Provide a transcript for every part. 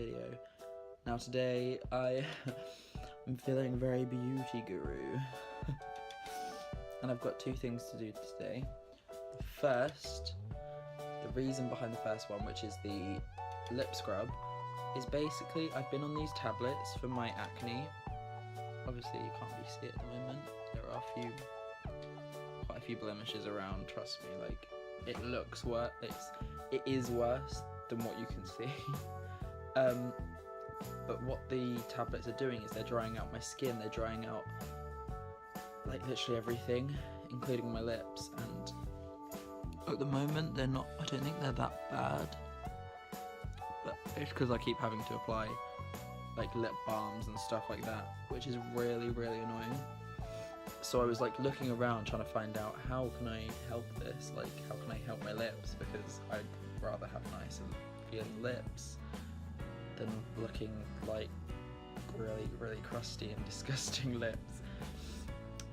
video. Now today I'm feeling very beauty guru and I've got two things to do today. First, the reason behind the first one, which is the lip scrub, is basically I've been on these tablets for my acne. Obviously you can't really see it at the moment. There are quite a few blemishes around, trust me, like it looks worse, it is worse than what you can see. But what the tablets are doing is they're drying out my skin, they're drying out like literally everything, including my lips, and at the moment they're not, I don't think they're that bad, but it's because I keep having to apply like lip balms and stuff like that, which is really annoying. So I was like looking around trying to find out how can I help this, like how can I help my lips, because I'd rather have nice and feeling lips than looking like really crusty and disgusting lips.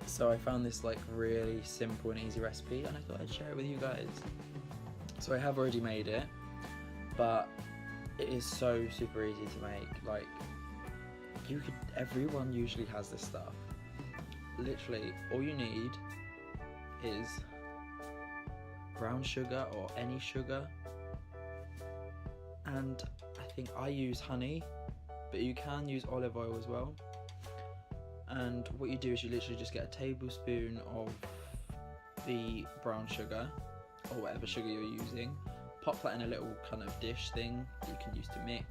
So I found this like really simple and easy recipe and I thought I'd share it with you guys. So I have already made it, but it is so super easy to make. Like everyone usually has this stuff. Literally all you need is brown sugar or any sugar, and I think I use honey, but you can use olive oil as well. And what you do is you literally just get a tablespoon of the brown sugar or whatever sugar you're using, pop that in a little kind of dish thing that you can use to mix,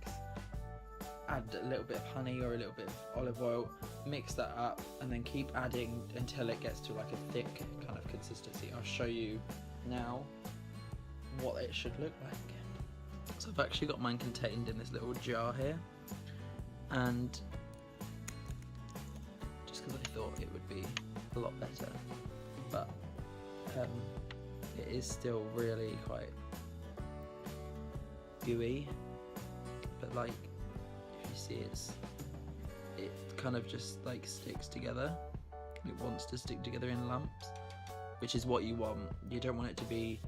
add a little bit of honey or a little bit of olive oil, mix that up, and then keep adding until it gets to like a thick kind of consistency. I'll show you now what it should look like. So I've actually got mine contained in this little jar here, and just because I thought it would be a lot better, but it is still really quite gooey, but like if you see it kind of just like sticks together. It wants to stick together in lumps, which is what you want. You don't want it to be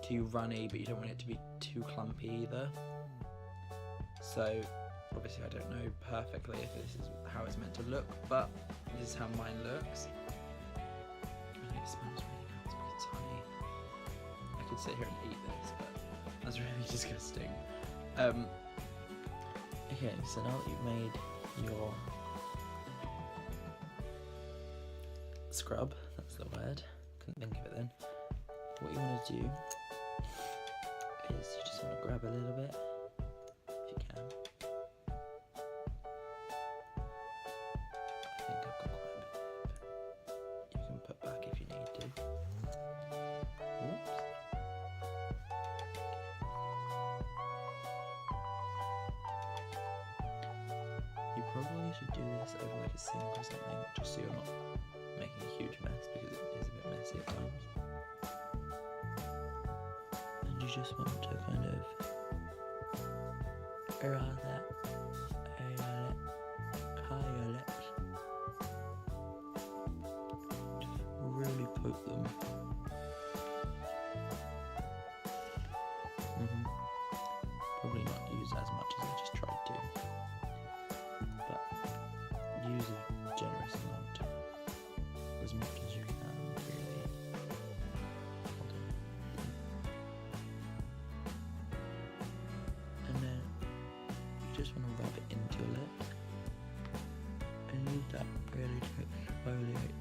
too runny, but you don't want it to be too clumpy either. So obviously I don't know perfectly if this is how it's meant to look, but this is how mine looks. And it smells really nice because it's honey. I could sit here and eat this, but that's really disgusting. Okay, so now that you've made your scrub, that's the word, couldn't think of it then, what you want to do is you just want to grab a little bit, if you can. I think I've got quite a bit. You can put back if you need to. Oops. You probably should do this over like a sink or something, just so you're not making a huge mess, because it is a bit messy at times. And you just want to kind of around that, your lips, just really poke them. Probably not use as much as I just tried to, but use a generous amount, as much as you can, really. And then you just want to rub it into your lips and use that really to exfoliate.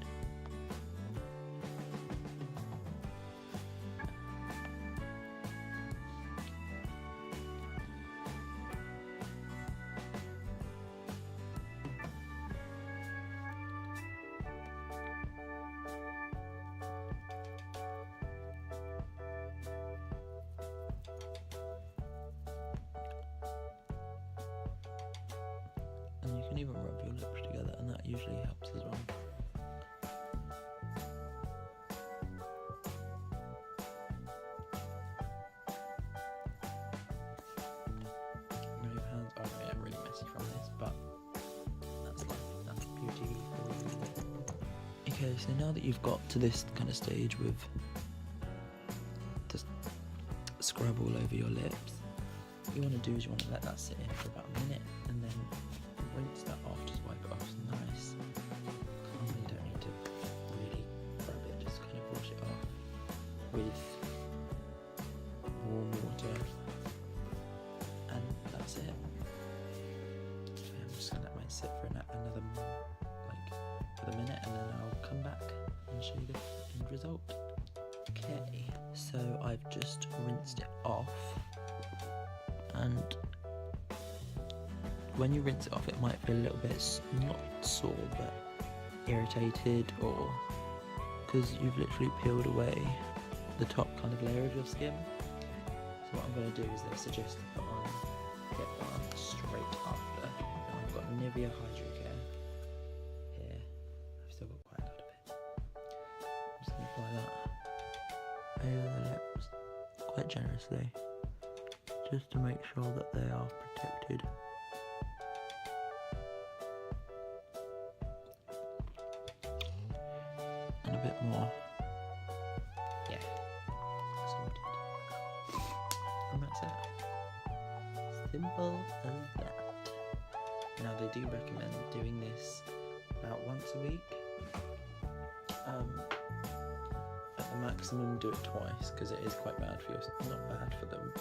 And you can even rub your lips together, and that usually helps as well. Your hands are really messy from this, but that's life, that's beauty for you. Okay, so now that you've got to this kind of stage with the scrub all over your lips, you want to do is you want to let that sit in for about a minute and then rinse that off, just wipe it off nice. Calmly, you don't need to really rub it, just kind of wash it off with warm water, and that's it. So I'm just gonna let mine sit for another for the minute, and then I'll come back and show you the end result. Okay, so I've just rinsed it off, and when you rinse it off it might feel a little bit not sore but irritated, or because you've literally peeled away the top kind of layer of your skin. So what I'm going to do is they suggest to put on lip balm straight after. Now I've got Nivea Hydro Care here. I've still got quite a lot of it. I'm just going to apply that over the lips quite generously, just to make sure that they are protected. And a bit more. Yeah, sorted. And that's it. Simple as that. Now they do recommend doing this about once a week. At the maximum, do it twice, because it is quite bad for you. Not bad for them,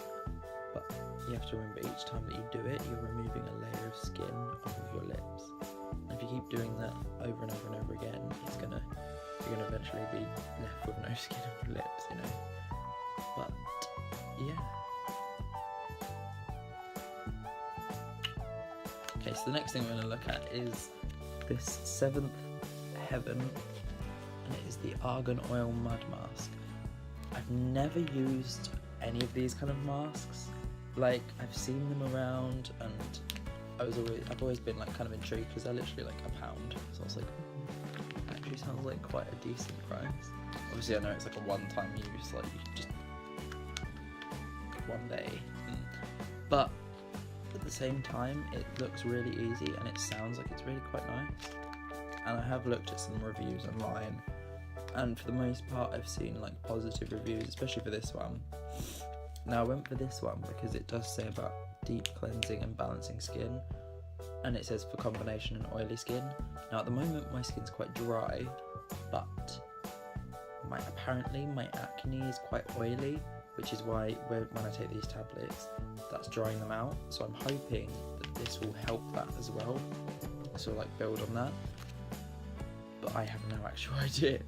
but you have to remember each time that you do it, you're removing a layer of skin off of your lips. And if you keep doing that over and over and over again, you're gonna eventually be left with no skin on your lips, you know. But yeah. Okay, so the next thing we're gonna look at is this Seventh Heaven, and it is the Argan Oil Mud Mask. I've never used any of these kind of masks. Like, I've seen them around, and I've always been like kind of intrigued, because they're literally like £1. So I was like, actually sounds like quite a decent price. Obviously I know it's like a one-time use, like just one day, but at the same time it looks really easy and it sounds like it's really quite nice. And I have looked at some reviews online, and for the most part I've seen like positive reviews, especially for this one. Now I went for this one because it does say about deep cleansing and balancing skin, and it says for combination and oily skin. Now at the moment my skin's quite dry, but apparently my acne is quite oily, which is why when I take these tablets, that's drying them out. So I'm hoping that this will help that as well. This will like build on that, but I have no actual idea.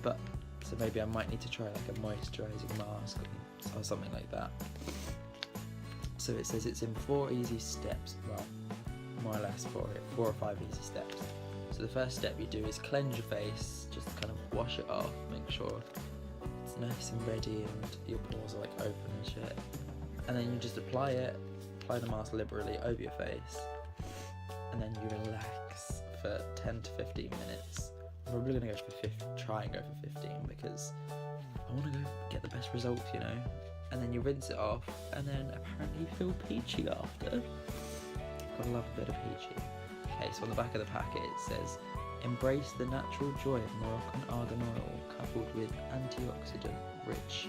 But so maybe I might need to try like a moisturising mask or something like that. So it says it's in 4 easy steps, well, more or less 4 or 5 easy steps. So the first step you do is cleanse your face, just kind of wash it off, make sure it's nice and ready and your pores are like open and shit. And then you just apply the mask liberally over your face, and then you relax for 10 to 15 minutes. I'm probably gonna go for try and go for 15, because I want to go get the best results, you know. And then you rinse it off, and then apparently you feel peachy after. Gotta love a bit of peachy. Okay, so on the back of the packet it says, embrace the natural joy of Moroccan argan oil coupled with antioxidant rich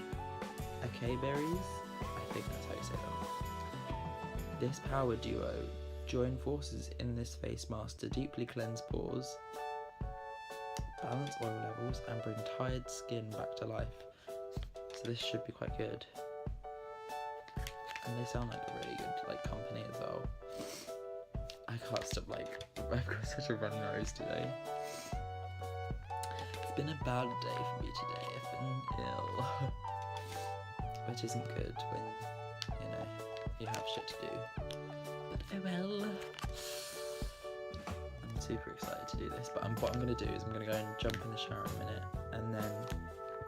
acai berries. I think that's how you say that. This power duo join forces in this face mask to deeply cleanse pores, balance oil levels, and bring tired skin back to life. So this should be quite good. And they sound like a really good like company as well. I can't stop, like, I've got such a run nose today. It's been a bad day for me today. I've been ill. Which isn't good when, you know, you have shit to do. But oh well. I'm super excited to do this, but what I'm going to do is I'm going to go and jump in the shower in a minute, and then,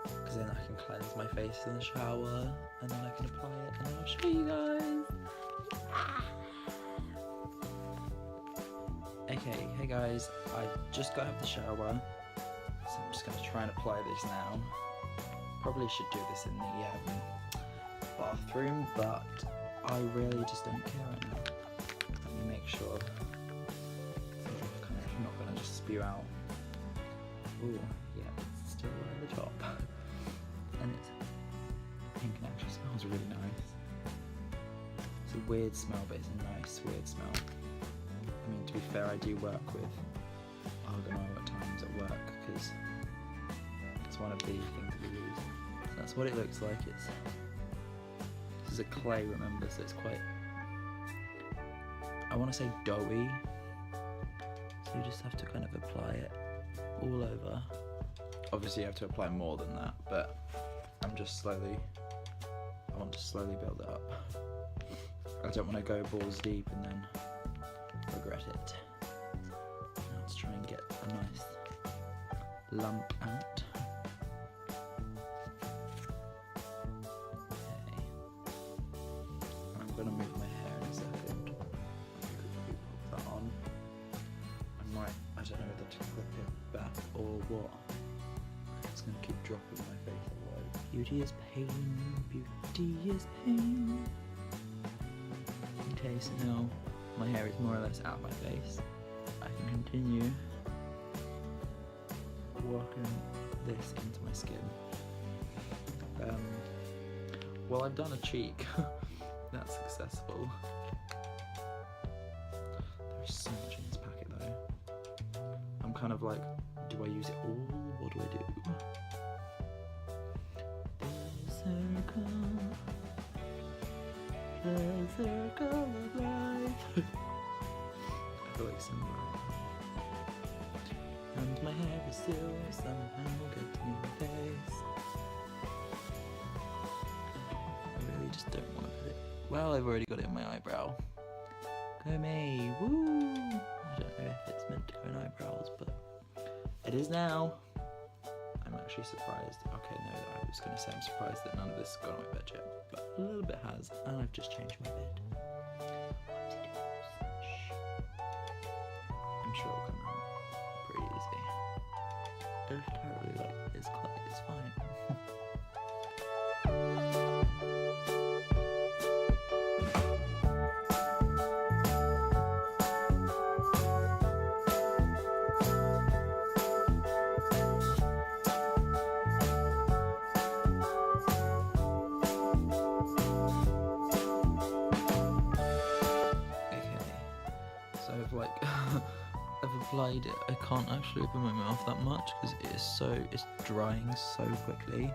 because then I can cleanse my face in the shower, and then I can apply it, and then I'll show you guys. Okay, hey guys, I just got out of the shower, so I'm just going to try and apply this now. Probably should do this in the bathroom, but I really just don't care right now. Let me make sure I'm kind of not going to just spew out. Ooh, yeah, it's still right at the top. And it's pink and actually smells really nice. It's a weird smell, but it's a nice weird smell. I mean, to be fair, I do work with argan oil at times at work because it's one of the things we use. So that's what it looks like. This is a clay, remember, so it's quite, I want to say doughy. So you just have to kind of apply it all over. Obviously you have to apply more than that, but I want to slowly build it up. I don't want to go balls deep and then regret it. Now let's try and get a nice lump out. Okay. And I'm going to move my hair in a second. Put that on. I don't know whether to clip it back or what. It's going to keep dropping my face otherwise. Beauty is pain, beauty is pain. Okay, so now my hair is more or less out of my face. I can continue working this into my skin. Well, I've done a cheek. That's successful. There's so much in this packet though. I'm kind of like, do I use it all? What do I do? The circle of life. I feel like Simba. And my hair is still somehow getting in my face. I really just don't want to put it. Well, I've already got it in my eyebrow. Go me, woo! I don't know if it's meant to go in eyebrows, but it is now. I'm actually surprised. Okay, no, I was going to say I'm surprised that none of this has gone on my bed yet, but a little bit has, and I've just changed my bed. I'm sure it'll come out pretty easy. It's totally like, it's fine. I've applied it. I can't actually open my mouth that much because it's drying so quickly.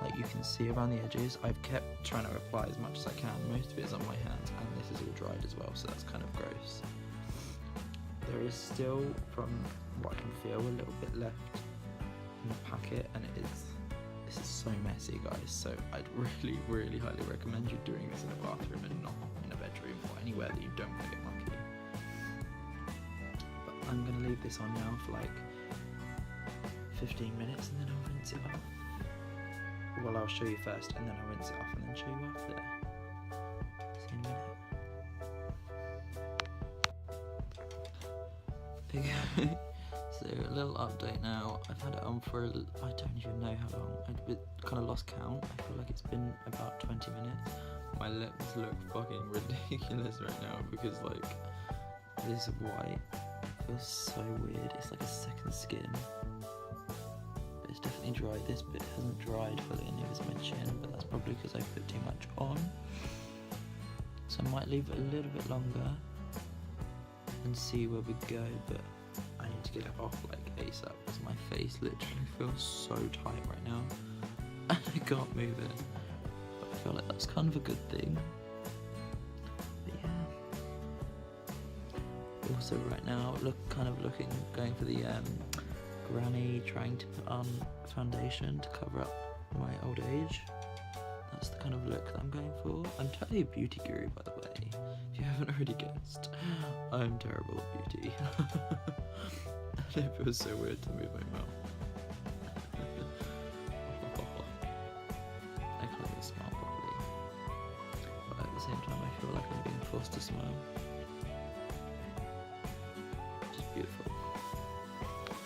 Like you can see around the edges. I've kept trying to apply as much as I can. Most of it is on my hands, and this is all dried as well, so that's kind of gross. There is still, from what I can feel, a little bit left in the packet, and this is so messy, guys. So I'd really, really highly recommend you doing this in a bathroom and not in a bedroom or anywhere that you don't want to get mucky. I'm going to leave this on now for like 15 minutes and then I'll rinse it off. Well, I'll show you first and then I'll rinse it off and then show you after. See you in a minute. So a little update now. I've had it on for, I don't even know how long. I kind of lost count. I feel like it's been about 20 minutes. My lips look fucking ridiculous right now because like this white feels so weird. It's like a second skin, but it's definitely dry. This bit hasn't dried fully, and neither is my chin, but that's probably because I put too much on. So I might leave it a little bit longer and see where we go, but I need to get it off like ASAP because my face literally feels so tight right now and I can't move it, but I feel like that's kind of a good thing. Also right now, going for the granny, trying to put on foundation to cover up my old age. That's the kind of look that I'm going for. I'm totally a beauty guru, by the way. If you haven't already guessed, I'm terrible at beauty. And it feels so weird to move my mouth. I can't even smile properly. But at the same time, I feel like I'm being forced to smile. Beautiful.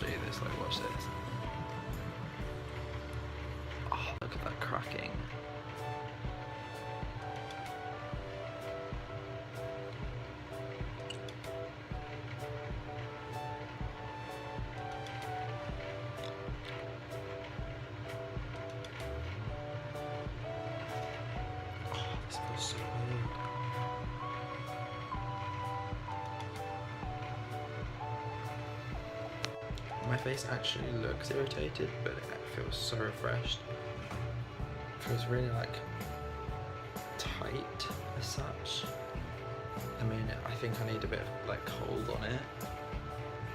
Show you this, like watch this. Oh, look at that cracking. Oh, this feels so weird. My face actually looks irritated, but it feels so refreshed. It feels really like tight as such. I mean, I think I need a bit of like cold on it.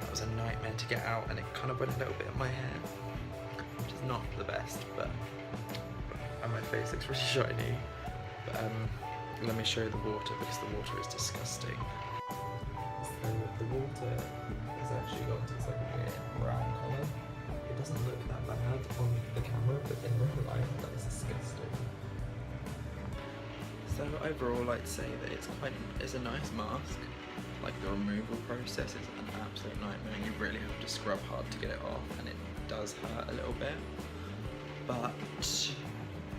That was a nightmare to get out, and it kind of went a little bit in my hair, which is not the best, and my face looks really shiny. But let me show you the water, because the water is disgusting. So the water has actually gone to like a weird brown colour. It doesn't look that bad on the camera, but in real life that is disgusting. So overall, I'd say that it's a nice mask. Like, the removal process is an absolute nightmare. You really have to scrub hard to get it off, and it does hurt a little bit. But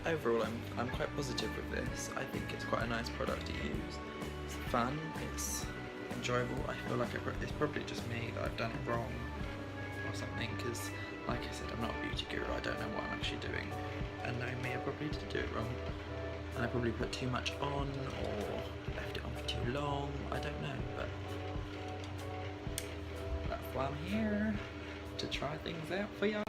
overall, I'm quite positive with this. I think it's quite a nice product to use. It's fun, it's enjoyable. I feel like it's probably just me that I've done it wrong or something, because like I said, I'm not a beauty guru. I don't know what I'm actually doing, and knowing me, I probably did do it wrong. And I probably put too much on, or left it on for too long, I don't know, but that's why I'm here, to try things out for y'all.